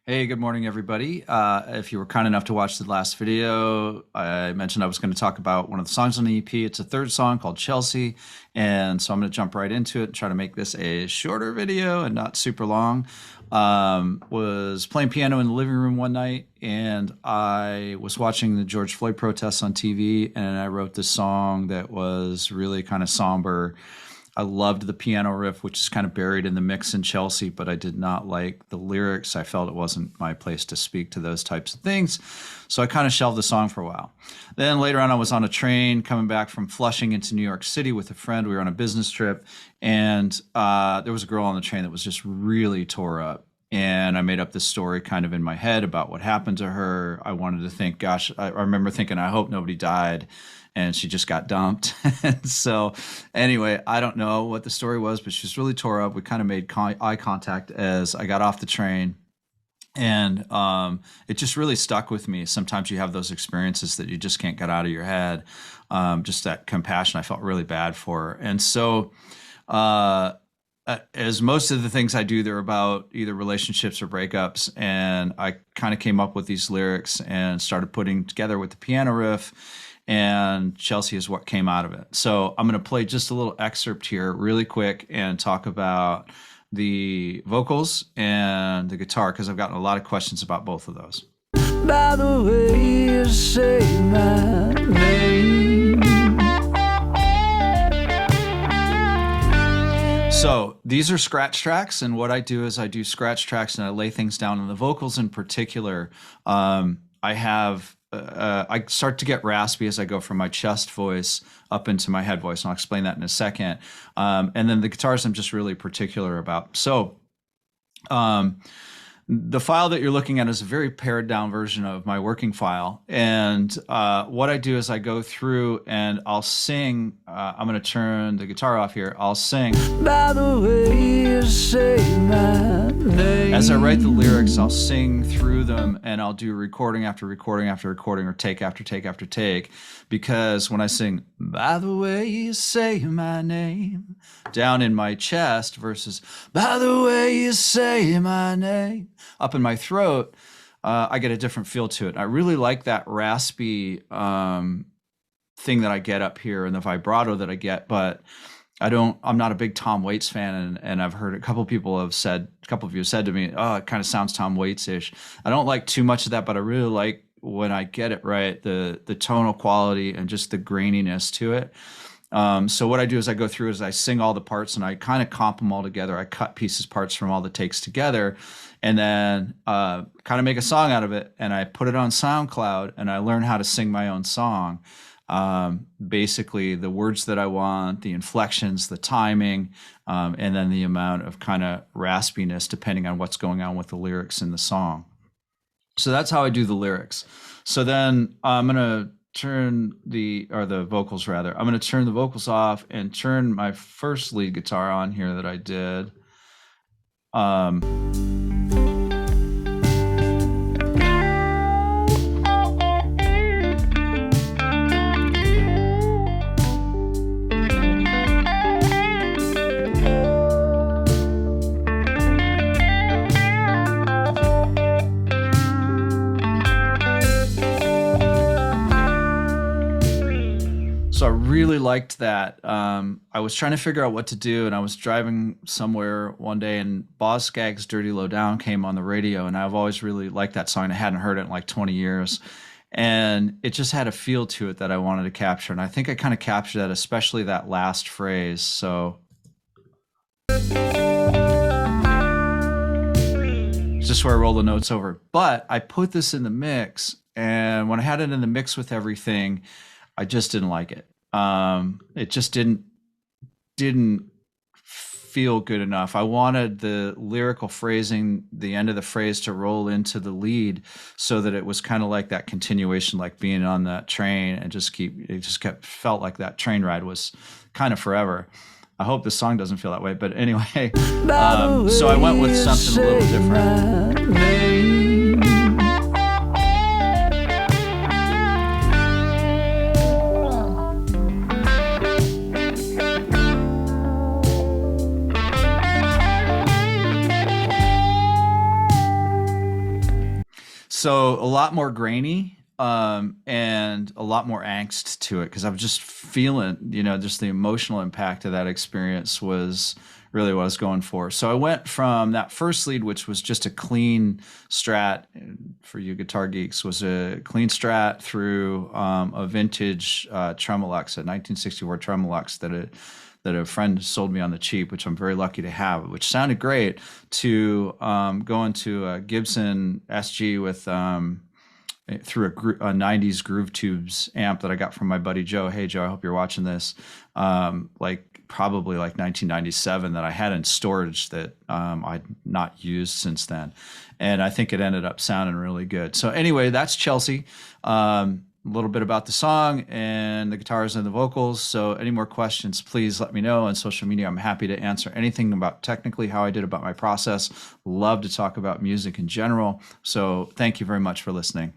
Hey, good morning, everybody. If you were kind enough to watch the last video, I mentioned I was going to talk about one of the songs on the EP. It's a third song called Chelsea, and so I'm going to jump right into it and try to make this a shorter video and not super long. Was playing piano in the living room one night, and I was watching the George Floyd protests on TV, and I wrote this song that was really kind of somber. I loved the piano riff, which is kind of buried in the mix in Chelsea, but I did not like the lyrics. I felt it wasn't my place to speak to those types of things. So I kind of shelved the song for a while. Then later on, I was on a train coming back from Flushing into New York City with a friend. We were on a business trip, and there was a girl on the train that was just really tore up. And I made up this story kind of in my head about what happened to her. I wanted to think, gosh, I remember thinking, I hope nobody died. And she just got dumped. And so anyway, I don't know what the story was, but she was really tore up. We kind of made eye contact as I got off the train. And it just really stuck with me. Sometimes you have those experiences that you just can't get out of your head. Just that compassion, I felt really bad for her. And so as most of the things I do, they're about either relationships or breakups. And I kind of came up with these lyrics and started putting together with the piano riff. And Chelsea is what came out of it. So I'm going to play just a little excerpt here really quick and talk about the vocals and the guitar, because I've gotten a lot of questions about both of those. By the way you say my name. So these are scratch tracks, and what I do is I do scratch tracks and I lay things down. And the vocals in particular, I start to get raspy as I go from my chest voice up into my head voice, and I'll explain that in a second. And then the guitars I'm just really particular about. So the file that you're looking at is a very pared down version of my working file. And what I do is I go through and I'll sing. I'm going to turn the guitar off here. I'll sing. By the way you say my name. As I write the lyrics, I'll sing through them, and I'll do recording after recording after recording, or take after take after take. Because when I sing, by the way you say my name, down in my chest versus by the way you say my name, up in my throat, I get a different feel to it. I really like that raspy thing that I get up here and the vibrato that I get, but I'm not a big Tom Waits fan, and I've heard a couple of you have said to me, oh, it kind of sounds Tom Waits-ish. I don't like too much of that, but I really like when I get it right, the tonal quality and just the graininess to it. So what I do is I go through is I sing all the parts and I kind of comp them all together. I cut parts from all the takes together, and then kind of make a song out of it. And I put it on SoundCloud, and I learn how to sing my own song. Basically the words that I want, the inflections, the timing, and then the amount of kind of raspiness depending on what's going on with the lyrics in the song. So that's how I do the lyrics. So then I'm going to turn the vocals rather. I'm going to turn the vocals off and turn my first lead guitar on here that I did. So I really liked that. I was trying to figure out what to do, and I was driving somewhere one day, and Boz Scaggs' Dirty Low Down came on the radio, and I've always really liked that song. I hadn't heard it in like 20 years, and it just had a feel to it that I wanted to capture, and I think I kind of captured that, especially that last phrase. So it's just where I roll the notes over. But I put this in the mix, and when I had it in the mix with everything, I just didn't like it. It just didn't feel good enough. I wanted the lyrical phrasing, the end of the phrase, to roll into the lead, so that it was kind of like that continuation, like being on that train, and felt like that train ride was kind of forever. I hope this song doesn't feel that way, but anyway, so I went with something a little different. So a lot more grainy, and a lot more angst to it because I'm just feeling, just the emotional impact of that experience was really what I was going for. So I went from that first lead, which was just a clean Strat, for you guitar geeks, was a clean Strat through a vintage Tremolux, a 1964 Tremolux that a friend sold me on the cheap, which I'm very lucky to have, which sounded great, to going to a Gibson SG with through a 90s Groove Tubes amp that I got from my buddy Joe. Hey Joe, I hope you're watching this. Probably like 1997, that I had in storage that I'd not used since then. And I think it ended up sounding really good. So anyway, that's Chelsea. A little bit about the song and the guitars and the vocals. So any more questions, please let me know on social media. I'm happy to answer anything about technically how I did about my process. Love to talk about music in general. So thank you very much for listening.